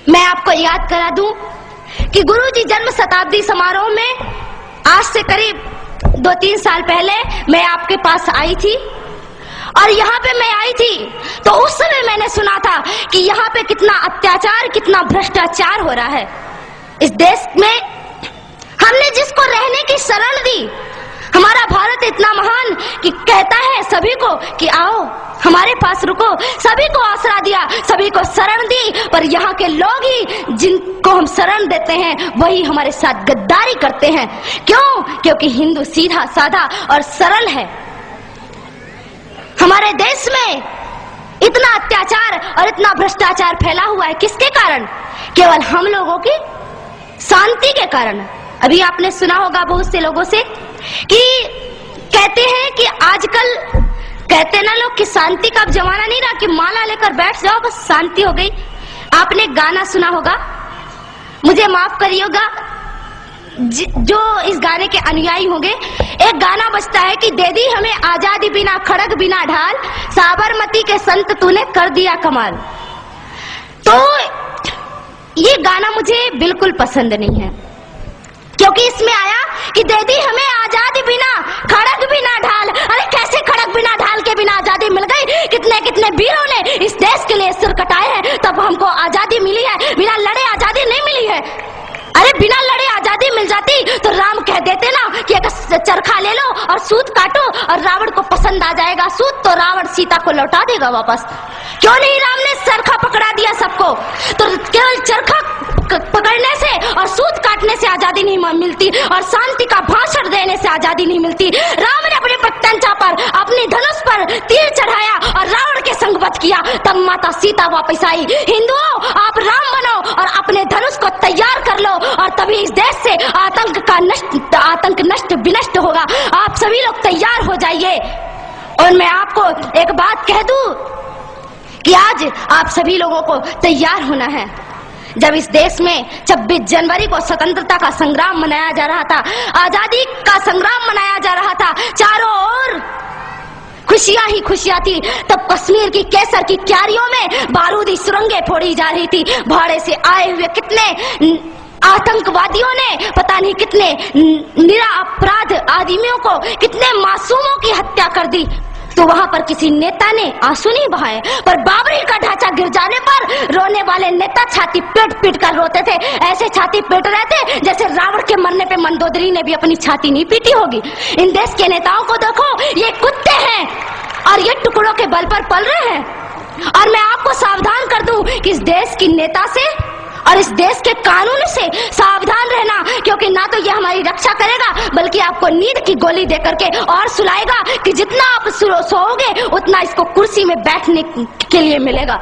मैं आपको याद करा दूं कि गुरुजी जन्म शताब्दी समारोह में आज से करीब 2-3 साल पहले मैं आपके पास आई थी और यहाँ पे मैं आई थी तो उस समय मैंने सुना था कि यहाँ पे कितना अत्याचार, कितना भ्रष्टाचार हो रहा है। इस देश में हमने जिसको रहने की शरण दी, हमारा भारत इतना महान कि कहता है सभी को कि आओ हमारे पास रुको, सभी को आसरा दिया, सभी को शरण दी, पर यहाँ के लोग ही जिनको हम शरण देते हैं वही हमारे साथ गद्दारी करते हैं। क्यों? क्योंकि हिंदू सीधा साधा और सरल है। हमारे देश में इतना अत्याचार और इतना भ्रष्टाचार फैला हुआ है, किसके कारण? केवल हम लोगों की शांति के कारण। अभी आपने सुना होगा बहुत से लोगों से कि कहते हैं कि आजकल कहते ना लोग कि शांति का अब जमाना नहीं रहा कि माला लेकर बैठ जाओ बस शांति हो गई। आपने गाना सुना होगा, मुझे माफ करिएगा जो इस गाने के अनुयायी होंगे, एक गाना बजता है कि दे दी हमें आजादी बिना खड़ग बिना ढाल, साबरमती के संत तूने कर दिया कमाल। तो ये गाना मुझे बिल्कुल पसंद नहीं है, क्योंकि इसमें आया कि दे दी हमें आजादी बिना खड़ग बिना ढाल। अरे कैसे खड़ग बिना ढाल के बिना आजादी मिल गई? कितने कितने वीरों ने इस देश के लिए सिर कटाए हैं तब हमको आजादी मिली है, बिना लड़े आजादी नहीं मिली है। अरे बिना लड़े आजादी मिल जाती तो राम कह देते ना कि एक चरखा ले लो और सूत काटो और रावण को पसंद आ जाएगा सूत तो रावण सीता को लौटा देगा वापस। क्यों नहीं राम ने चरखा पकड़ा दिया सबको? तो केवल चरखा पकड़ने से और सूत काटने से आजादी नहीं मिलती और शांति का भाषण देने से आजादी नहीं मिलती। राम ने अपने प्रत्यंचा पर अपनी धनुष पर तीर चढ़ाया और रावण के संग वध किया, तब माता सीता वापस आई। हिंदुओं, आप राम बनो और अपने धनुष को तैयार कर लो और तभी इस देश से आतंक नष्ट विनष्ट होगा। आप सभी लोग तैयार हो जाइए। और मैं आपको एक बात कह दूं कि आज आप सभी लोगों को तैयार होना है। जब इस देश में 26 जनवरी को स्वतंत्रता का संग्राम मनाया जा रहा था, आजादी का संग्राम मनाया जा रहा था, चारों ओर खुशियां ही खुशियां थी, तब कश्मीर की केसर की क्यारियों में बारूदी सुरंगें फोड़ी जा रही थी। भाड़े से आए हुए कितने आतंकवादियों ने पता नहीं कितने निरपराध आदमियों को, कितने मासूमों की हत्या कर दी। तो वहां पर किसी नेता ने आंसू नहीं बहाए, पर बाबरी का ढांचा गिर जाने पर रोने वाले नेता छाती पीट पीट कर रोते थे। ऐसे छाती पीट रहे थे जैसे रावण के मरने पे मंदोदरी ने भी अपनी छाती नहीं पीटी होगी। इन देश के नेताओं को देखो, ये कुत्ते हैं और ये टुकड़ों के बल पर पल रहे हैं। और मैं आपको सावधान कर दूं कि इस देश की नेता से और इस देश के कानून से सावधान रहना, क्योंकि ना तो ये हमारी रक्षा करेगा बल्कि आपको नींद की गोली देकर के और सुलाएगा कि जितना आप सोओगे उतना इसको कुर्सी में बैठने के लिए मिलेगा।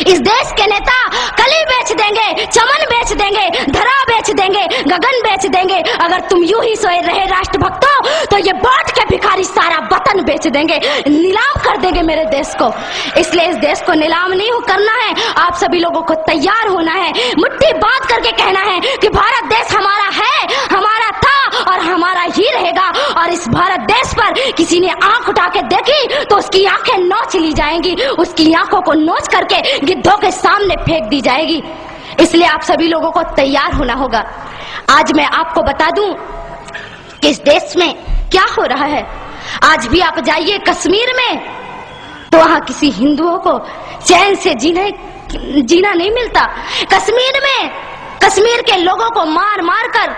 इस देश के नेता कली बेच देंगे, चमन बेच देंगे, धरा बेच देंगे, गगन बेच देंगे। अगर तुम यूं ही सोए रहे राष्ट्रभक्तों तो ये बांट के भिखारी सारा वतन बेच देंगे, नीलाम कर देंगे मेरे देश को। इसलिए इस देश को नीलाम नहीं करना है, आप सभी लोगों को तैयार होना है, मुट्ठी बांध करके कहना है कि भारत देश हमारा है, हमारा था और हमारा ही रहेगा। और इस भारत देश पर किसी ने आंख उठा के देखी तो उसकी आंखें नोच ली जाएंगी, उसकी आंखों को नोच करके गिद्धों के सामने फेंक दी जाएगी। इसलिए आप सभी लोगों को तैयार होना होगा। आज मैं आपको बता दूं कि इस देश में क्या हो रहा है। आज भी आप जाइए कश्मीर में तो वहां किसी हिंदुओं को चैन से जीना नहीं मिलता। कश्मीर में कश्मीर के लोगों को मार मार कर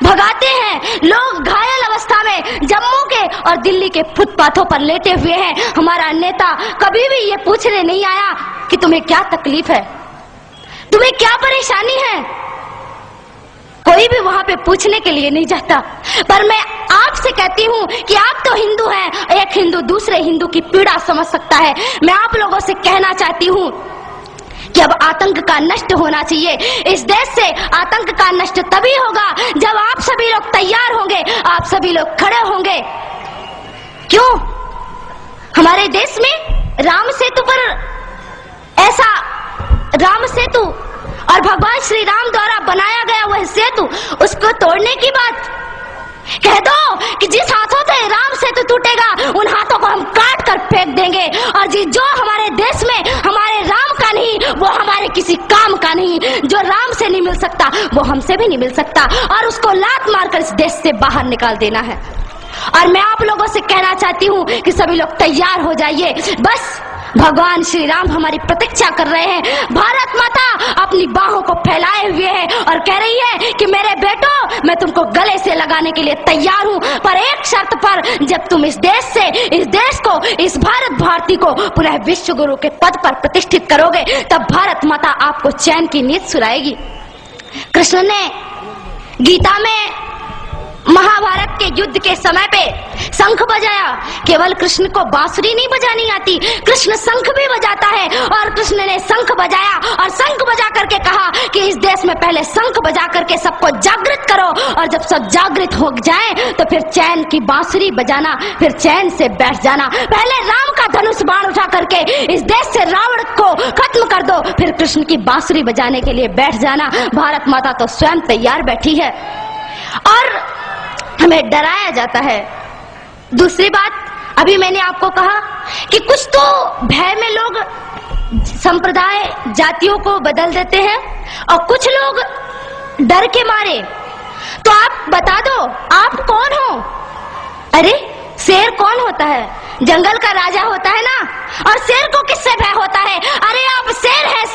भगाते हैं। लोग घायल अवस्था में जम्मू के और दिल्ली के फुटपाथों पर लेटे हुए हैं। हमारा नेता कभी भी ये पूछने नहीं आया कि तुम्हें क्या तकलीफ है, तुम्हें क्या परेशानी है। कोई भी वहां पे पूछने के लिए नहीं जाता। पर मैं आपसे कहती हूँ कि आप तो हिंदू हैं, एक हिंदू दूसरे हिंदू की पीड़ा समझ सकता है। मैं आप लोगों से कहना चाहती हूँ कि अब आतंक का नष्ट होना चाहिए। इस देश से आतंक का नष्ट तभी होगा जब आप सभी लोग तैयार होंगे, आप सभी लोग खड़े होंगे। क्यों? हमारे देश में राम सेतु पर ऐसा राम सेतु और भगवान श्री राम द्वारा बनाया गया वह सेतु, उसको तोड़ने की बात कह दो कि जिस हाथों से राम सेतु टूटेगा उन हाथों को हम काट कर फेंक देंगे। और जो हमारे देश में हमारे राम का नहीं, वो हमारे किसी काम का नहीं। मिल सकता वो हमसे भी नहीं मिल सकता, और उसको लात मारकर इस देश से बाहर निकाल देना है। और मैं आप लोगों से कहना चाहती हूँ कि सभी लोग तैयार हो जाइए। बस भगवान श्री राम हमारी प्रतीक्षा कर रहे हैं। भारत माता अपनी बाहों को फैलाए हुए है और कह रही है कि मेरे बेटो, मैं तुमको गले से लगाने के लिए तैयार हूँ, पर एक शर्त पर, जब तुम इस देश को, इस भारत भारती को पुनः विश्व गुरु के पद पर प्रतिष्ठित करोगे, तब भारत माता आपको चैन की नींद सुलाएगी। कृष्ण ने गीता में महाभारत के युद्ध के समय पे शंख बजाया। केवल कृष्ण को बांसुरी नहीं बजानी आती, कृष्ण शंख भी बजाता है। और कृष्ण ने शंख बजाया और शंख बजा करके कहा कि इस देश में पहले शंख बजा करके सबको जागृत करो, और जब सब जागृत हो जाए तो फिर चैन की बांसुरी बजाना, फिर चैन से बैठ जाना। पहले राम का धनुष बाण उठा करके इस देश से रावण को खत्म कर दो, फिर कृष्ण की बांसुरी बजाने के लिए बैठ जाना। भारत माता तो स्वयं तैयार बैठी है और हमें डराया जाता है। दूसरी बात, अभी मैंने आपको कहा कि कुछ तो भय में लोग संप्रदाय जातियों को बदल देते हैं और कुछ लोग डर के मारे। तो आप बता दो, आप कौन हो? अरे शेर कौन होता है? जंगल का राजा होता है ना। और शेर को किससे भय होता है? अरे आप शेर है,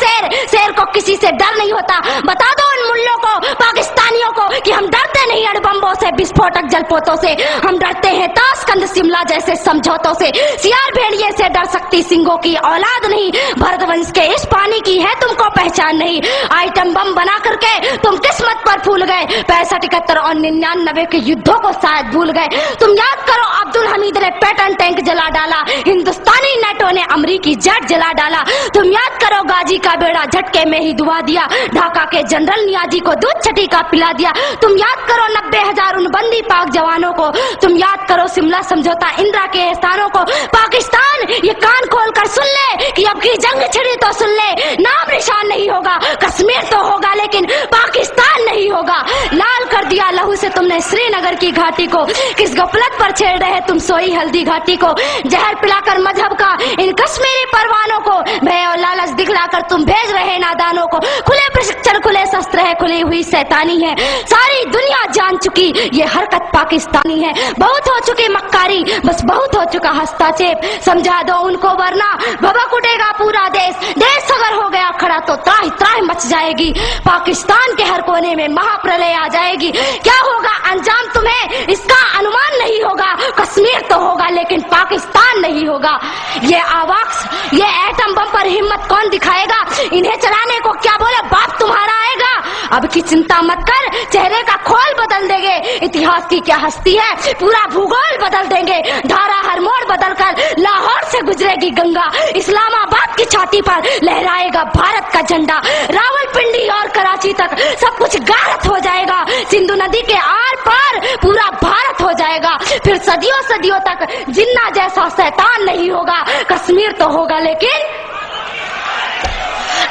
शेर को किसी से डर नहीं होता। बता दो उन मुल्लों को, पाकिस्तानियों को, कि हम डरते नहीं अणुबम्बों से, विस्फोटक जलपोतों से, हम डरते हैं ताशकंद शिमला जैसे समझौतों से। सियार भेड़िए से डर सकती सिंहों की औलाद नहीं, भरतवंश के इस पानी की है तुमको पहचान नहीं। आइटम बम बना करके तुम किस्मत पर फूल गए, 65, 71 और 99 के युद्धों को शायद भूल गए। तुम याद करो, अब्दुल हमीद ने पैटर्न टैंक जला डाला, हिंदुस्तानी नेटो ने अमरीकी जेट जला डाला। तुम याद करो, गाजी का बेड़ा झटके में ही डुबा दिया, ढाका के जनरल नियाजी को दूध छठी का पिला दिया। तुम याद करो 90,000 उन बंदी पाक जवानों को। तुम याद करो शिमला समझौता, इंदिरा के एहसानों को। पाकिस्तान ये कान खोल कर सुन ले कि अब की जंग छिड़ी तो सुन ले, नाम निशान नहीं होगा, कश्मीर तो होगा लेकिन पाकिस्तान नहीं होगा। लाल कर दिया लहू से तुमने श्रीनगर की घाटी को, किस गफलत पर छेड़ रहे तुम सोई हल्दी घाटी को। जहर पिलाकर मजहब का इन कश्मीरी परवानों को, भय और लालच दिखलाकर तुम भेज रहे नादानों को। खुले प्रशिक्षण, खुले शस्त्र है, खुली हुई शैतानी है, सारी दुनिया जान चुकी ये हरकत पाकिस्तानी है। बहुत हो चुकी मक्कारी, बस बहुत हो चुका हस्तक्षेप, समझा दो उनको वरना भभक उठेगा पूरा देश। देश अगर हो गया खड़ा तो त्राहि त्राहि मच जाएगी, पाकिस्तान के हर कोने में महाप्रलय आ जाएगी। क्या होगा अंजाम तुम्हें इसका अनुमान नहीं होगा। कश्मीर तो होगा लेकिन पाकिस्तान नहीं होगा। ये आवाक्स, ये एटम बम पर हिम्मत कौन दिखाएगा? इन्हें चलाने को क्या बोले बाप तुम्हारा आएगा। अब की चिंता मत कर, चेहरे का खोल बदल देंगे। इतिहास की क्या हस्ती है, पूरा भूगोल बदल देंगे। धारा हर मोड़ बदल कर लाहौर से गुजरेगी गंगा, इस्लामाबाद की छाती पर लहराएगा भारत का झंडा। रावलपिंडी और कराची तक सब कुछ गारत हो जाएगा, सिंधु नदी के आर पार पूरा भारत हो जाएगा। फिर सदियों सदियों तक जिन्ना जैसा शैतान नहीं होगा। कश्मीर तो होगा लेकिन,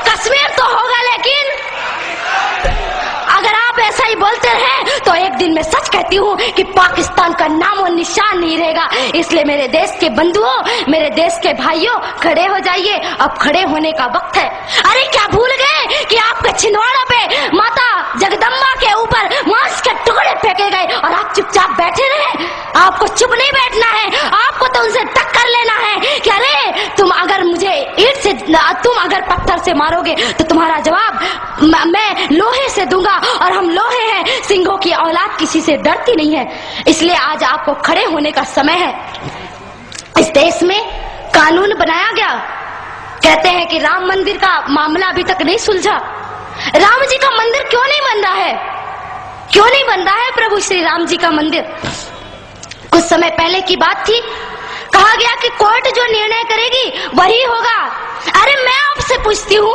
कश्मीर तो होगा लेकिन अगर आप ऐसा ही बोलते रहे तो एक दिन मैं सच कहती हूँ कि पाकिस्तान का नाम और निशान नहीं रहेगा। इसलिए मेरे देश के बंधुओं, मेरे देश के भाइयों, खड़े हो जाइए, अब खड़े होने का वक्त है। अरे क्या भूल गए कि आपके छिंदवाड़ा पे माता जगदम्बा के ऊपर मांस के टुकड़े फेंके गए और आप चुपचाप बैठे रहे? आपको चुप नहीं बैठना है, आपको तो उनसे टक्कर लेना है कि अरे तुम अगर मुझे ईंट से, तुम अगर पत्थर से मारोगे तो तुम्हारा जवाब मैं लोहे से दूंगा, और हम लोहे हैं, सिंहों की औलाद किसी से डरती नहीं है। इसलिए आज आपको खड़े होने का समय है। इस देश में कानून बनाया गया, कहते हैं कि राम मंदिर का मामला अभी तक नहीं सुलझा। राम जी का मंदिर क्यों नहीं बन रहा है? क्यों नहीं बन रहा है प्रभु श्री राम जी का मंदिर? कुछ समय पहले की बात थी, कहा गया कि कोर्ट जो निर्णय करेगी वही होगा। अरे मैं आपसे पूछती हूँ,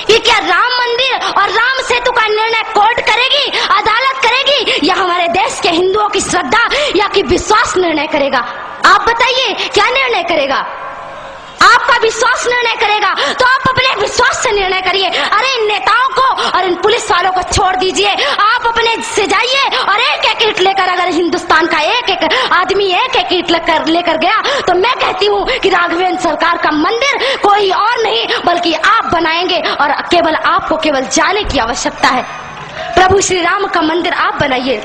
ये क्या राम मंदिर और राम सेतु का निर्णय कोर्ट करेगी, अदालत करेगी, या हमारे देश के हिंदुओं की श्रद्धा या कि विश्वास निर्णय करेगा? आप बताइए क्या निर्णय करेगा? आपका विश्वास निर्णय करेगा तो आप अपने विश्वास से निर्णय करिए। अरे इन नेताओं को और इन पुलिस वालों को छोड़ दीजिए, आप अपने से जाइए और एक एक ईंट लेकर, अगर हिंदुस्तान का एक एक आदमी एक एक ईंट लेकर गया तो मैं कहती हूँ कि राघवेंद्र सरकार का मंदिर कोई और नहीं बल्कि आप बनाएंगे, और केवल आपको केवल जाने की आवश्यकता है। प्रभु श्री राम का मंदिर आप बनाइए।